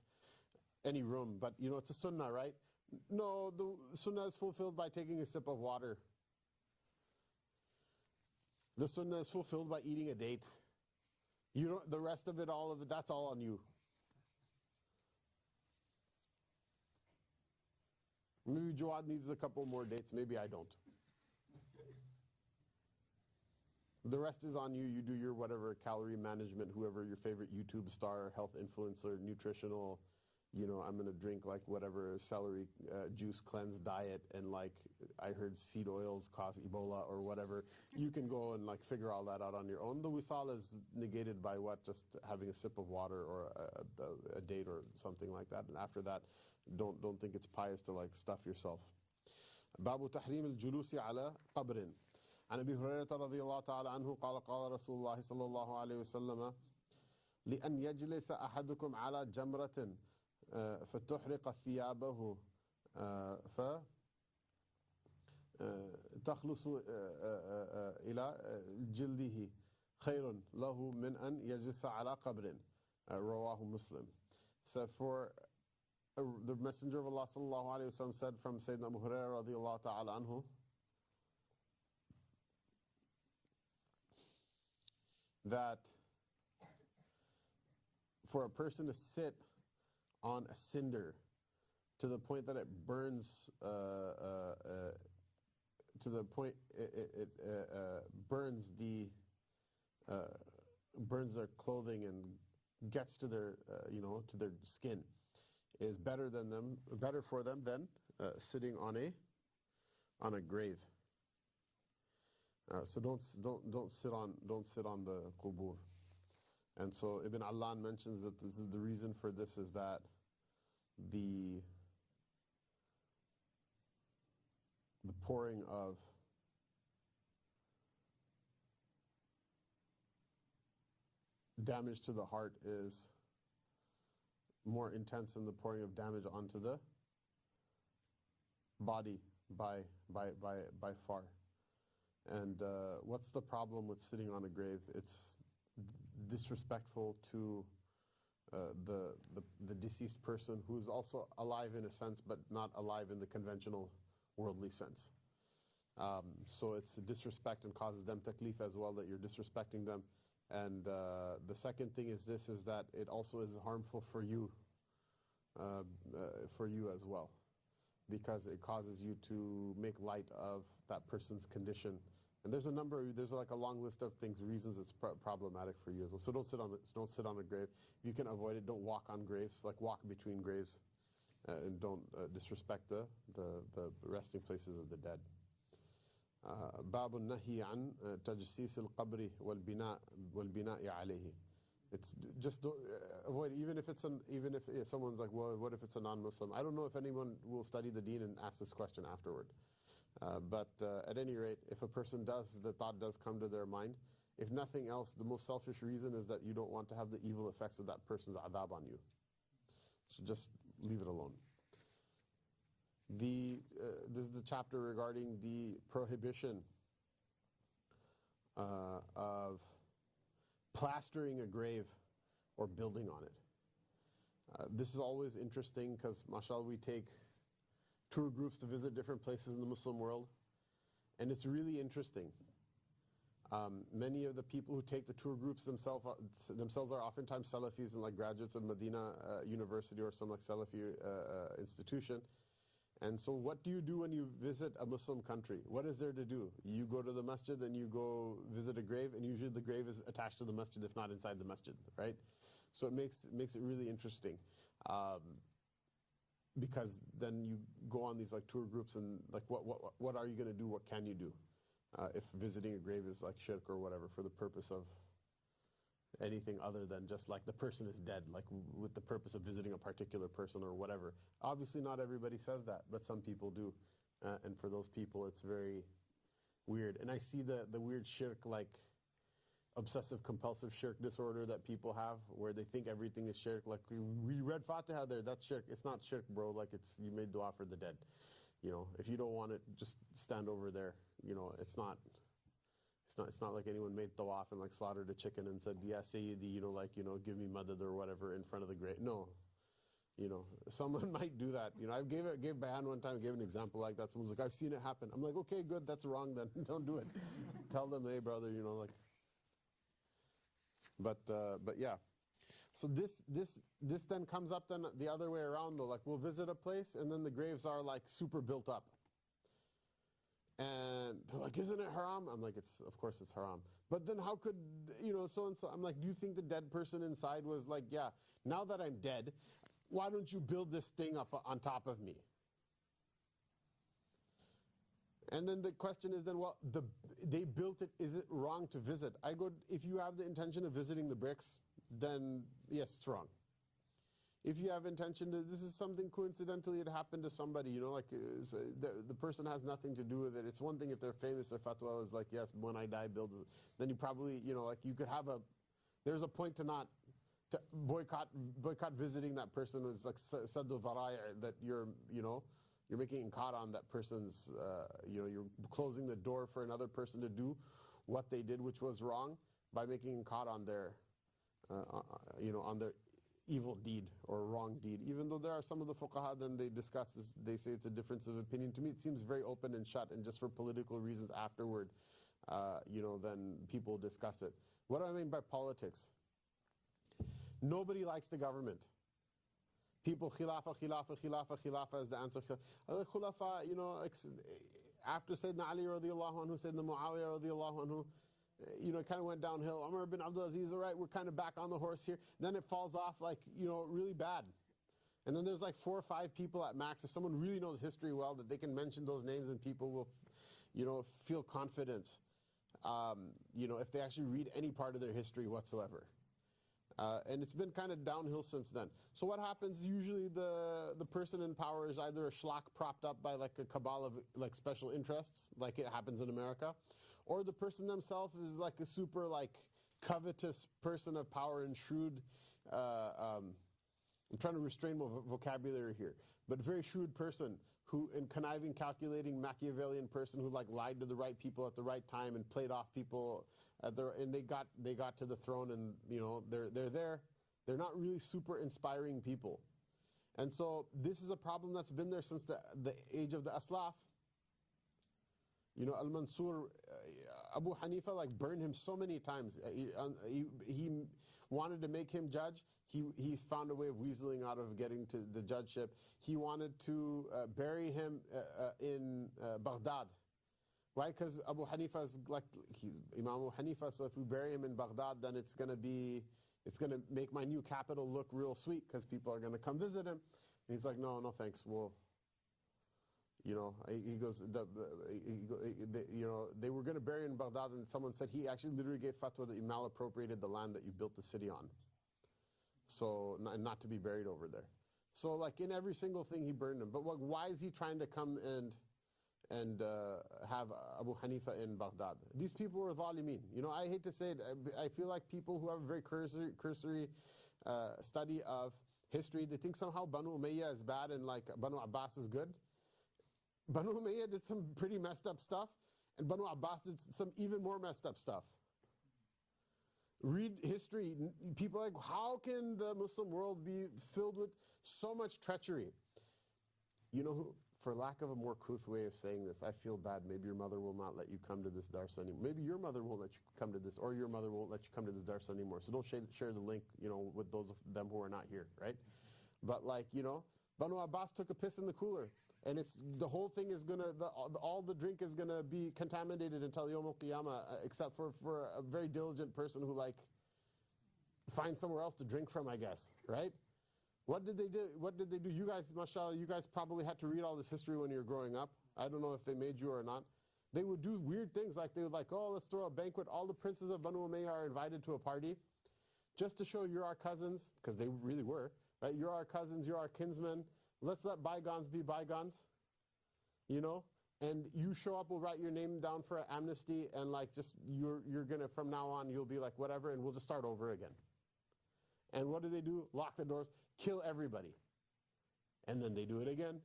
any room. But, it's a sunnah, right? No, the sunnah is fulfilled by taking a sip of water. The sunnah is fulfilled by eating a date. The rest of it, all of it, that's all on you. Maybe Jawad needs a couple more dates. Maybe I don't. The rest is on you. You do your whatever calorie management, whoever your favorite YouTube star, health influencer, nutritional, I'm going to drink like whatever celery juice cleanse diet, and like I heard seed oils cause Ebola or whatever. You can go and like figure all that out on your own. The wisal is negated by what? Just having a sip of water or a date or something like that. And after that, don't think it's pious to like stuff yourself. باب تحريم الجلوس على قبر. عن أبي هريرة رضي الله تعالى عنه قال رسول الله صلى الله عليه وسلم لأن يجلس أحدكم على جمرة فتحرق ثيابه فتخلص إلى جلده خير له من أن يجلس على قبر. رواه Muslim. So for the Messenger of Allah sallallahu alayhi wa sallam said from Sayyidina Abu Hurairah radiallahu ta'ala anhu that for a person to sit on a cinder to the point that it burns, to the point it burns burns their clothing and gets to their to their skin, is better for them than sitting on a grave. So don't sit on the qubur. And so Ibn Allan mentions that this is the reason for this is that the pouring of damage to the heart is more intense than the pouring of damage onto the body by far. And what's the problem with sitting on a grave? It's disrespectful to the deceased person who's also alive in a sense, but not alive in the conventional worldly sense. So it's a disrespect and causes them taklif as well, that you're disrespecting them. And the second thing is that it also is harmful for you as well, because it causes you to make light of that person's condition. And there's like a long list of reasons it's problematic for you as well. So don't sit on a grave. If you can avoid it, don't walk on graves, like walk between graves, and don't disrespect the resting places of the dead. باب النهي عن تجسيس القبر والبناء عليه. It's just don't avoid, even if someone's like, well, what if it's a non-Muslim? I don't know if anyone will study the deen and ask this question afterward. But at any rate, if a person the thought does come to their mind, if nothing else, the most selfish reason is that you don't want to have the evil effects of that person's adab on you. So just leave it alone. This is the chapter regarding the prohibition of plastering a grave or building on it. This is always interesting because, mashallah, we take tour groups to visit different places in the Muslim world, and it's really interesting. Many of the people who take the tour groups themselves are oftentimes Salafis and like graduates of Medina University or some like Salafi institution. And so what do you do when you visit a Muslim country? What is there to do? You go to the masjid and you go visit a grave, and usually the grave is attached to the masjid, if not inside the masjid, right? So it makes it really interesting. Because then you go on these like tour groups and like what are you going to do? What can you do? If visiting a grave is like shirk or whatever, for the purpose of anything other than just like the person is dead, like with the purpose of visiting a particular person or whatever. Obviously not everybody says that, but some people do. And for those people it's very weird. And I see the weird shirk, like obsessive compulsive shirk disorder that people have, where they think everything is shirk. Like we read Fatiha there, that's shirk. It's not shirk, bro. Like you made dua for the dead. If you don't want it, just stand over there. It's not like anyone made tawaf and like slaughtered a chicken and said, yeah, Sayyidi, give me madad or whatever in front of the grave. No. Someone might do that. I gave bayan one time, gave an example like that. Someone's like, I've seen it happen. I'm like, okay, good, that's wrong then. Don't do it. Tell them, hey brother, But yeah. So this then comes up then the other way around though. Like we'll visit a place and then the graves are like super built up. And they're like, isn't it haram? I'm like, of course it's haram. But then how could, so and so. I'm like, do you think the dead person inside was like, yeah, now that I'm dead, why don't you build this thing up on top of me? And then the question is then, well, they built it, is it wrong to visit? I go, if you have the intention of visiting the bricks, then yes, it's wrong. If you have intention this is something coincidentally it happened to somebody, the person has nothing to do with it. It's one thing if they're famous, their fatwa is like, yes, when I die, build this. Then you probably, you could have there's a point to boycott visiting that person. It's like saddu dhara'i, that you're making inkar on that person's, you're closing the door for another person to do what they did, which was wrong, by making inkar on their, on their evil deed or wrong deed. Even though there are some of the fuqaha, then they discuss this, they say it's a difference of opinion. To me, it seems very open and shut, and just for political reasons afterward, then people discuss it. What do I mean by politics? Nobody likes the government. People, khilafa is the answer. Khulafa, after Sayyidina Ali radiallahu anhu, Sayyidina Muawiyah radiallahu anhu, it kind of went downhill. Umar bin Abdul Aziz, all right, we're kind of back on the horse here. Then it falls off like, really bad. And then there's like 4 or 5 people at max. If someone really knows history well, that they can mention those names and people will, feel confidence. if they actually read any part of their history whatsoever. And it's been kind of downhill since then. So what happens, usually the person in power is either a schlock propped up by like a cabal of like special interests, like it happens in America, or the person themselves is like a super like covetous person of power and shrewd, I'm trying to restrain my vocabulary here, but very shrewd person who, in conniving, calculating, Machiavellian person who like lied to the right people at the right time and played off people, and they got to the throne, and they're there. They're not really super inspiring people, and so this is a problem that's been there since the age of the Aslaf. Al-Mansur, Abu Hanifa like burned him so many times. He wanted to make him judge. He's found a way of weaseling out of getting to the judgeship. He wanted to bury him in Baghdad. Why? Because Abu Hanifa is like Imam Abu Hanifa. So if we bury him in Baghdad, then it's going to make my new capital look real sweet because people are going to come visit him. And he's like, no thanks. Well, he goes, they were going to bury him in Baghdad, and someone said he actually literally gave fatwa that you malappropriated the land that you built the city on. So, not to be buried over there. So, like in every single thing, he burned him. But why is he trying to come and have Abu Hanifa in Baghdad? These people were zalimin. I hate to say it. I feel like people who have a very cursory study of history, they think somehow Banu Umayyah is bad and like Banu Abbas is good. Banu Umayyah did some pretty messed up stuff, and Banu Abbas did some even more messed up stuff. Read history. People are like, how can the Muslim world be filled with so much treachery? For lack of a more couth way of saying this, I feel bad. Maybe your mother will not let you come to this dars anymore. Maybe your mother won't let you come to this, or your mother won't let you come to this dars anymore. So don't share the link, with those of them who are not here, right? But like, Banu Abbas took a piss in the cooler. And the whole thing is all the drink is gonna be contaminated until Yawm al-Qiyamah, except for a very diligent person who like finds somewhere else to drink from, I guess, right? What did they do? You guys, mashallah, you guys probably had to read all this history when you were growing up. I don't know if they made you or not. They would do weird things, like they would like, oh, let's throw a banquet. All the princes of Banu Umayyah are invited to a party, just to show you're our cousins, because they really were, right? You're our cousins, you're our kinsmen. Let's let bygones be bygones, and you show up, we'll write your name down for an amnesty, and like just you're gonna, from now on, you'll be like whatever, and we'll just start over again. And what do? Lock the doors, kill everybody. And then they do it again,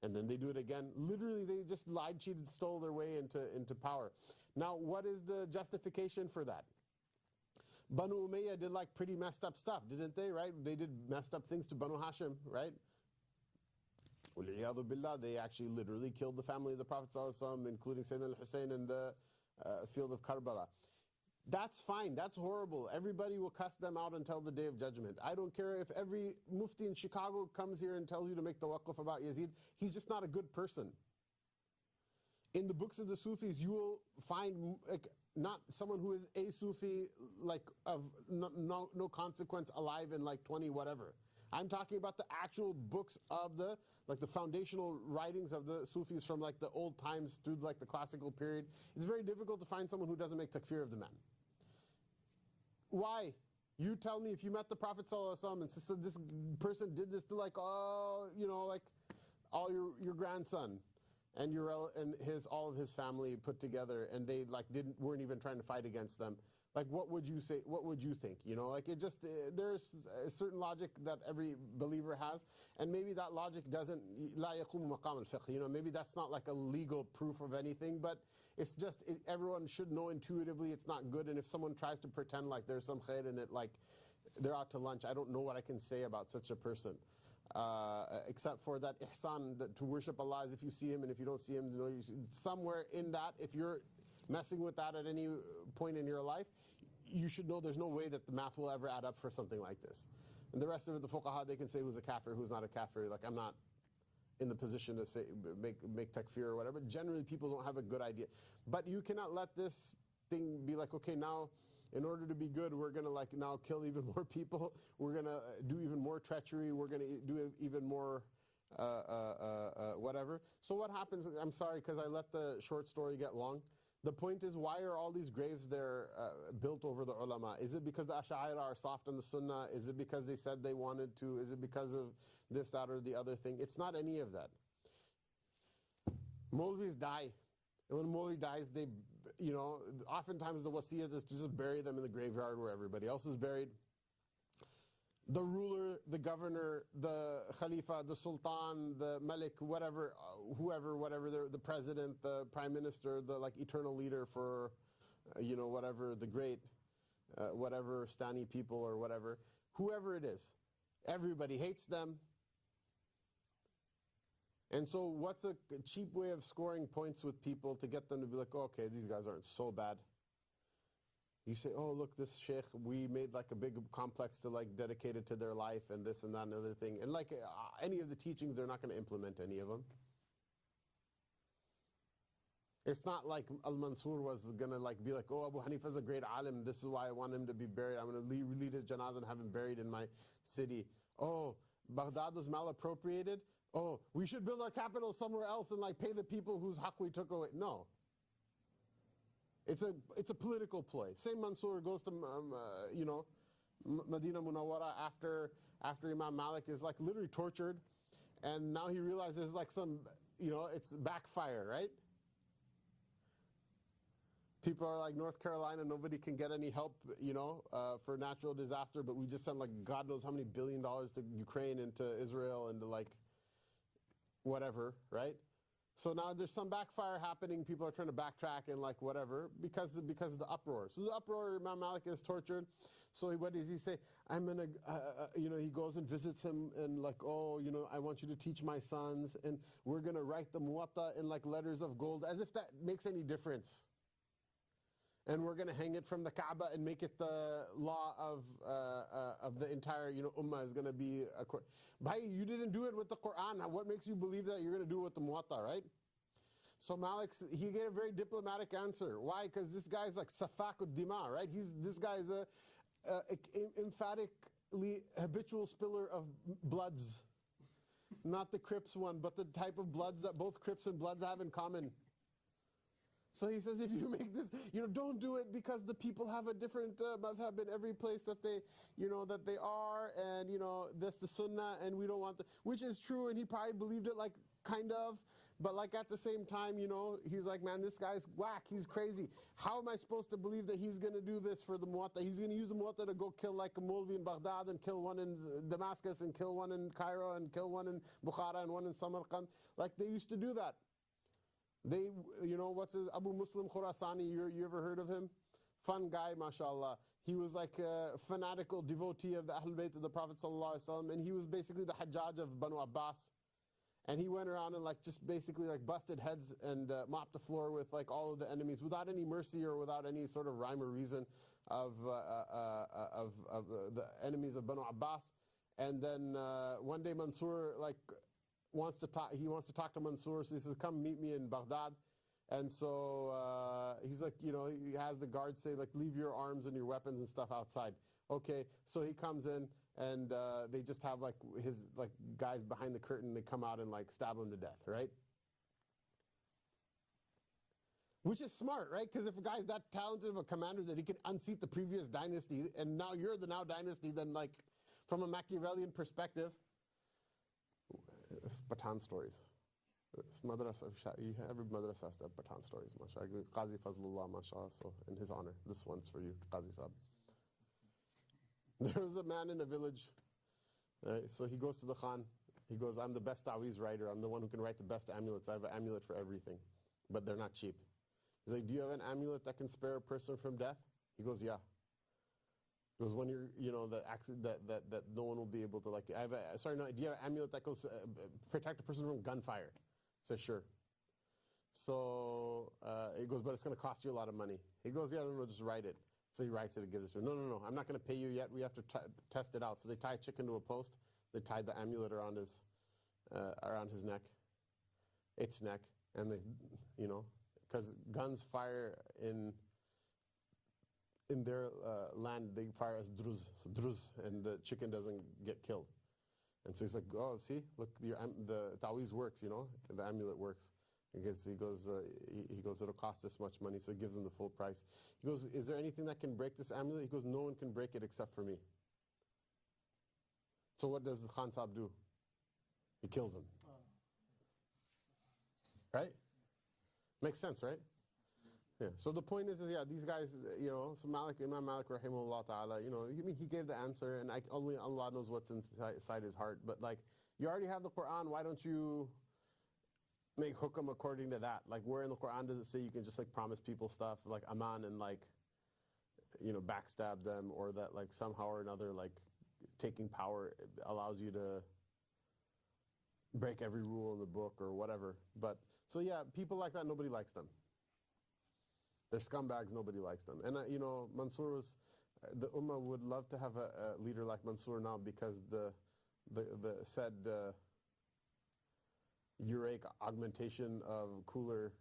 and then they do it again. Literally, they just lied, cheated, stole their way into power. Now, what is the justification for that? Banu Umayyah did like pretty messed up stuff, didn't they, right? They did messed up things to Banu Hashim, right? Riyāḍ billah, they actually literally killed the family of the Prophet ﷺ, including Sayyidina al-Hussein in the field of Karbala. That's fine, that's horrible. Everybody will cuss them out until the Day of Judgment. I don't care if every mufti in Chicago comes here and tells you to make tawaqquf about Yazid. He's just not a good person. In the books of the Sufis, you will find not someone who is a Sufi, like of no consequence, alive in like 20 whatever. I'm talking about the actual books of the foundational writings of the Sufis from like the old times through like the classical period. It's very difficult to find someone who doesn't make takfir of the man. Why? You tell me, if you met the Prophet ﷺ and so this person did this to like all your grandson and all of his family put together, and they like weren't even trying to fight against them. Like, what would you say? What would you think? Like it just, there's a certain logic that every believer has, and maybe that logic doesn't, لا يقوم مقام الفقه, maybe that's not like a legal proof of anything, but it's just, everyone should know intuitively it's not good, and if someone tries to pretend like there's some khair in it, like they're out to lunch, I don't know what I can say about such a person. Except for that ihsan, that to worship Allah as if you see Him, and if you don't see Him, somewhere in that, if you're messing with that at any point in your life, you should know there's no way that the math will ever add up for something like this. And the rest of it, the fuqaha, they can say who's a kafir, who's not a kafir. Like, I'm not in the position to say make takfir or whatever. Generally, people don't have a good idea. But you cannot let this thing be like, okay, now in order to be good, we're going to like now kill even more people. We're going to do even more treachery. We're going to do even more whatever. So what happens, I'm sorry because I let the short story get long. The point is, why are all these graves there built over the ulama? Is it because the Ash'ari are soft on the Sunnah? Is it because they said they wanted to? Is it because of this, that, or the other thing? It's not any of that. Maulvis die. And when Maulvi dies, they, oftentimes the wasiyah is to just bury them in the graveyard where everybody else is buried. The ruler, the governor, the khalifa, the sultan, the malik, whatever, whatever, the president, the prime minister, the eternal leader for, whatever, the great, whatever, Stani people or whatever, whoever it is, everybody hates them. And so what's a cheap way of scoring points with people to get them to be like, oh, okay, these guys aren't so bad. You say, oh, look, this sheikh, we made a big complex to dedicate it to their life and this and that and other thing. And any of the teachings, they're not going to implement any of them. It's not like Al-Mansur was going to be like, oh, Abu Hanifa's a great alim. This is why I want him to be buried. I'm going to lead his janazah and have him buried in my city. Oh, Baghdad was malappropriated. Oh, we should build our capital somewhere else and pay the people whose haqq we took away. No. It's a political ploy. Same Mansur goes to Medina Munawwara after Imam Malik is literally tortured, and now he realizes some it's backfire, right? People are like, North Carolina, nobody can get any help for natural disaster, but we just sent God knows how many $1 billion to Ukraine and to Israel and to whatever, right? So now there's some backfire happening. People are trying to backtrack and whatever because of the uproar. So the uproar, Imam Malik is tortured. So what does he say? I'm gonna, he goes and visits him and I want you to teach my sons, and we're gonna write the Muwatta in letters of gold, as if that makes any difference. And we're gonna hang it from the Kaaba and make it the law of the entire ummah is gonna be. Bhai, you didn't do it with the Quran. What makes you believe that you're gonna do it with the Muwatta, right? So Malik, he gave a very diplomatic answer. Why? Because this guy's Safakud Dima, right? This guy's a emphatically habitual spiller of bloods. Not the Crips one, but the type of bloods that both Crips and Bloods have in common. So he says, if you make this, don't do it because the people have a different madhab in every place that they, that they are, and, that's the sunnah, and we don't want the, which is true, and he probably believed it, kind of, but at the same time, he's like, man, this guy's whack, he's crazy. How am I supposed to believe that he's going to do this for the Muwatta? He's going to use the Muwatta to go kill a Maulvi in Baghdad, and kill one in Damascus, and kill one in Cairo, and kill one in Bukhara, and one in Samarkand. They used to do that. They, what's his, Abu Muslim Khurasani, you ever heard of him? Fun guy, mashallah. He was a fanatical devotee of the Ahlul Bayt of the Prophet ﷺ, and he was basically the Hajjaj of Banu Abbas. And he went around and just basically busted heads and mopped the floor with all of the enemies without any mercy or without any sort of rhyme or reason of the enemies of Banu Abbas. And then one day Mansur wants to talk to Mansur, so he says, come meet me in Baghdad. And so he's he has the guards say, leave your arms and your weapons and stuff outside. Okay, so he comes in, and they just have his guys behind the curtain. They come out and stab him to death, right? Which is smart, right? Because if a guy's that talented of a commander that he can unseat the previous dynasty, and now you're the now dynasty, then from a Machiavellian perspective, Pathan stories. Madrasa, every madrasa has to have Pathan stories, mashallah. Qazi Fazlullah, mashallah, so in his honor. This one's for you, Qazi Saab. There was a man in a village, right? So he goes to the Khan. He goes, I'm the best ta'weez writer. I'm the one who can write the best amulets. I have an amulet for everything, but they're not cheap. He's like, do you have an amulet that can spare a person from death? He goes, yeah. It was when you're, the accident that no one will be able to do you have an amulet that goes protect a person from gunfire? He says, sure. So he goes, but it's going to cost you a lot of money. He goes, yeah, no, just write it. So he writes it and gives it to him. No, I'm not going to pay you yet. We have to test it out. So they tie a chicken to a post. They tied the amulet around his neck, its neck, and they, because guns fire in their land, they fire as druz, so druz, and the chicken doesn't get killed. And so he's like, oh, see, look, the ta'weez works, the amulet works. Because he goes, it'll cost this much money, so he gives him the full price. He goes, is there anything that can break this amulet? He goes, no one can break it except for me. So what does the Khan Sahib do? He kills him. Right? Makes sense, right? Yeah. So the point is yeah, these guys, so Imam Malik rahimahullah ta'ala, he gave the answer, and only Allah knows what's inside his heart. But like, you already have the Quran, why don't you make hukam according to that? Like, where in the Quran does it say you can just like promise people stuff like aman and like, backstab them, or that like somehow or another like taking power allows you to break every rule in the book or whatever? But so yeah, people like that, nobody likes them. They're scumbags, nobody likes them. And Mansour was, the Ummah would love to have a leader like Mansour now, because the said uraic augmentation of cooler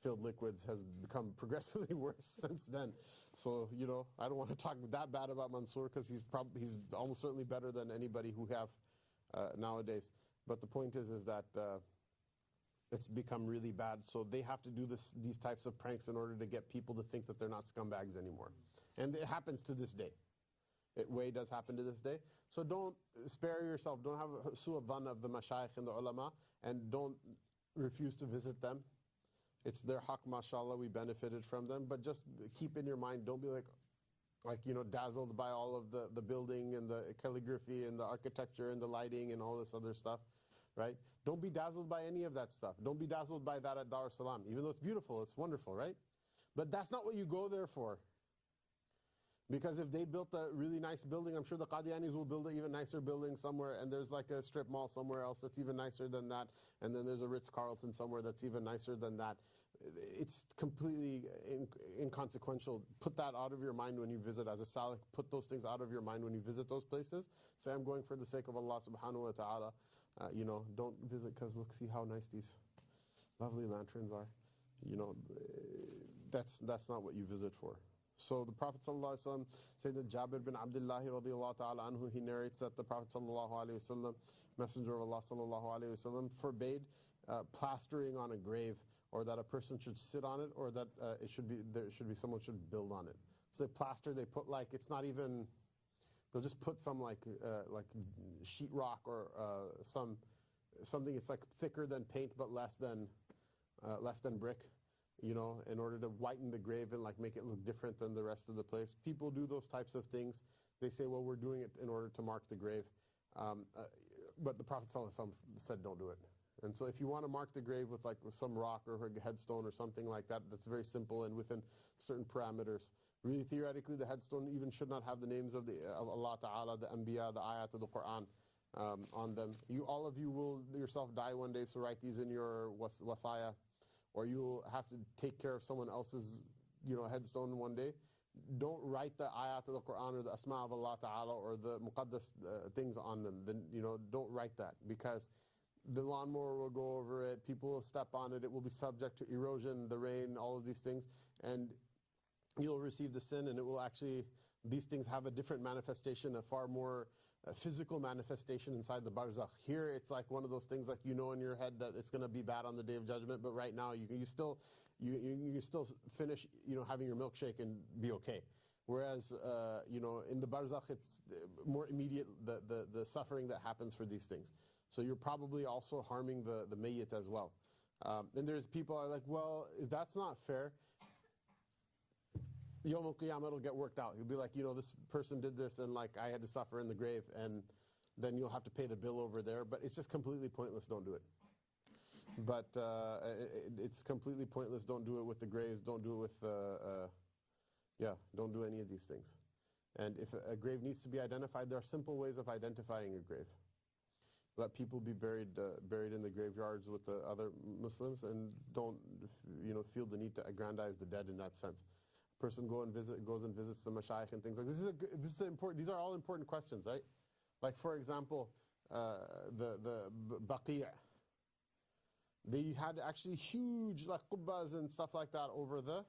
filled liquids has become progressively worse since then. So, I don't want to talk that bad about Mansour, because he's almost certainly better than anybody who have nowadays. But the point is that it's become really bad. So they have to do these types of pranks in order to get people to think that they're not scumbags anymore. And it happens to this day. It way does happen to this day. So don't spare yourself. Don't have a su'a dhan of the mashayikh and the ulama, and don't refuse to visit them. It's their haqq, mashallah, we benefited from them. But just keep in your mind, don't be dazzled by all of the building and the calligraphy and the architecture and the lighting and all this other stuff, right? Don't be dazzled by any of that stuff. Don't be dazzled by that at Dar es Salaam, even though it's beautiful, it's wonderful, right? But that's not what you go there for. Because if they built a really nice building, I'm sure the Qadianis will build an even nicer building somewhere, and there's like a strip mall somewhere else that's even nicer than that, and then there's a Ritz-Carlton somewhere that's even nicer than that. It's completely inconsequential. Put that out of your mind when you visit as a Salih. Put those things out of your mind when you visit those places. Say, I'm going for the sake of Allah subhanahu wa ta'ala. Don't visit because look, see how nice these lovely lanterns are. That's not what you visit for. So the Prophet ﷺ, Sayyidina Jabir bin Abdullah radiallahu ta'ala anhu, he narrates that the Prophet ﷺ, Messenger of Allah ﷺ, forbade plastering on a grave, or that a person should sit on it, or that someone should build on it. So they plaster, they put it's not even, they'll just put some like sheetrock or something it's like thicker than paint but less than brick, in order to whiten the grave and make it look different than the rest of the place. People do those types of things. They say, well, we're doing it in order to mark the grave. But the Prophet ﷺ said don't do it. And so if you want to mark the grave with some rock or a headstone or something like that, that's very simple and within certain parameters. Really, theoretically, the headstone even should not have the names of Allah Ta'ala, the Anbiya, the ayat of the Quran on them. All of you will yourself die one day, so write these in your wasaya. Or you'll have to take care of someone else's, headstone one day. Don't write the ayat of the Quran or the asma of Allah Ta'ala or the muqaddas things on them. Then, don't write that, because the lawnmower will go over it, people will step on it, it will be subject to erosion, the rain, all of these things, and you'll receive the sin, and it will actually, these things have a different manifestation, a far more physical manifestation inside the barzakh. Here it's like one of those things in your head that it's going to be bad on the Day of Judgment, but right now you still finish having your milkshake and be okay. Whereas in the barzakh it's more immediate, the suffering that happens for these things. So you're probably also harming the mayyit as well. And there's people are like, well, that's not fair. Yawm al-Qiyamah, it'll get worked out. You'll be like, this person did this and I had to suffer in the grave, and then you'll have to pay the bill over there. But it's just completely pointless. Don't do it. But it's completely pointless. Don't do it with the graves. Don't do it with, don't do any of these things. And if a grave needs to be identified, there are simple ways of identifying a grave. Let people be buried in the graveyards with the other Muslims, and don't feel the need to aggrandize the dead in that sense. Person goes and visits the mashayikh and things like this. This is important. These are all important questions, right? Like for example, the Baqi'. They had actually huge qubbas and stuff like that over the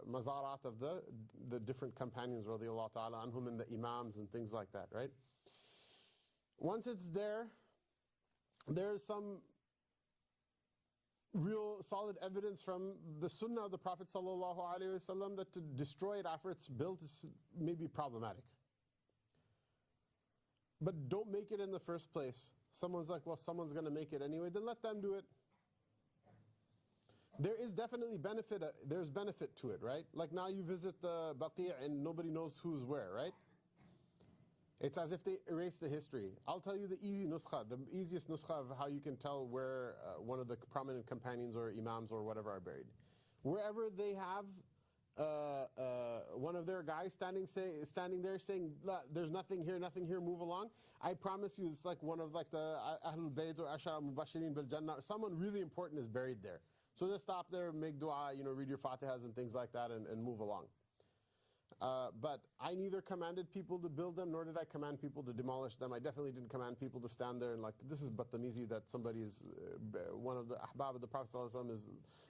mazarat of the different companions, radiyallahu ta'ala anhum, and the imams and things like that, right? Once it's there's some real solid evidence from the sunnah of the Prophet ﷺ that to destroy it after it's built is maybe problematic. But don't make it in the first place. Someone's like, well, someone's going to make it anyway, then let them do it. There is definitely benefit, there's benefit to it, right? Like now you visit the Baqi' and nobody knows who's where, right? It's as if they erased the history. I'll tell you the easiest nuskha of how you can tell where one of the prominent companions or imams or whatever are buried. Wherever they have one of their guys standing there saying, there's nothing here, move along. I promise you it's like one of like the Ahlul Bayt or Ashara Mubashirin bil Jannah. Someone really important is buried there. So just stop there, make dua, read your fatihas and things like that and move along. But I neither commanded people to build them, nor did I command people to demolish them. I definitely didn't command people to stand there and like, this is batamizi that somebody is, one of the ahbab of the Prophet ﷺ is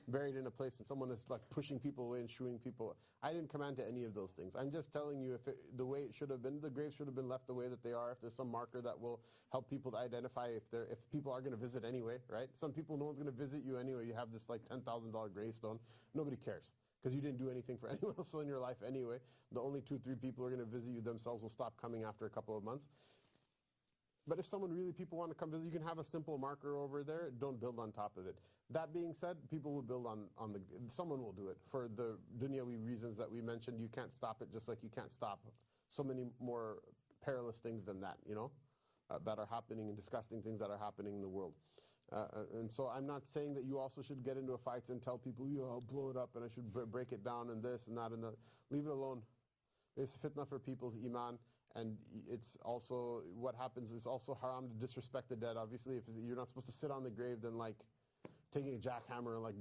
buried in a place and someone is like pushing people away and shooing people. I didn't command to any of those things. I'm just telling you the way it should have been, the graves should have been left the way that they are. If there's some marker that will help people to identify if people are going to visit anyway, right? Some people, no one's going to visit you anyway. You have this like $10,000 gravestone. Nobody cares. Because you didn't do anything for anyone else in your life anyway. The only 2-3 people who are going to visit you themselves will stop coming after a couple of months. But if people want to come visit, you can have a simple marker over there. Don't build on top of it. That being said, people will build someone will do it. For the dunyawi reasons that we mentioned, you can't stop it just like you can't stop so many more perilous things than that, that are happening and disgusting things that are happening in the world. And so I'm not saying that you also should get into a fight and tell people, I'll blow it up and I should break it down and this and that and that. Leave it alone. It's fitna for people's iman, and it's also, what happens is also haram to disrespect the dead. Obviously, if you're not supposed to sit on the grave, then like taking a jackhammer and like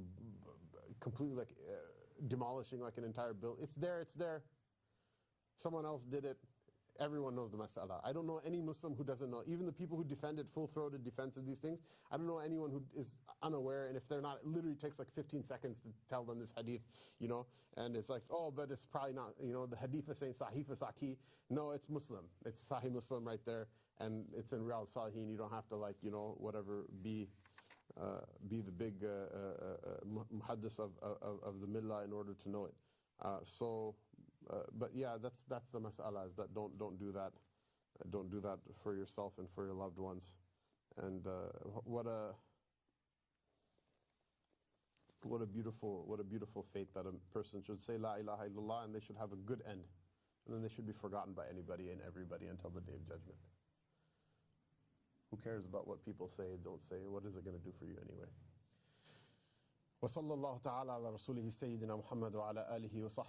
completely like demolishing like an entire building. It's there. Someone else did it. Everyone knows the mas'ala. I don't know any Muslim who doesn't know. Even the people who defended full-throated defense of these things, I don't know anyone who is unaware, and if they're not, it literally takes like 15 seconds to tell them this hadith, and it's like, oh, but it's probably not, the hadith is saying Sahih Saki. No, it's Muslim. It's Sahih Muslim right there, and it's in Riyāḍ al-Ṣāliḥīn. You don't have to like, whatever, be the big muhaddis of the millah in order to know it. But yeah, that's the mas'ala, is that don't do that. Don't do that for yourself and for your loved ones. And what a beautiful fate that a person should say La ilaha illallah and they should have a good end. And then they should be forgotten by anybody and everybody until the day of judgment. Who cares about what people say, don't say? What is it going to do for you anyway? وصلى الله تعالى على رسوله سيدنا محمد وعلى آله وصحبه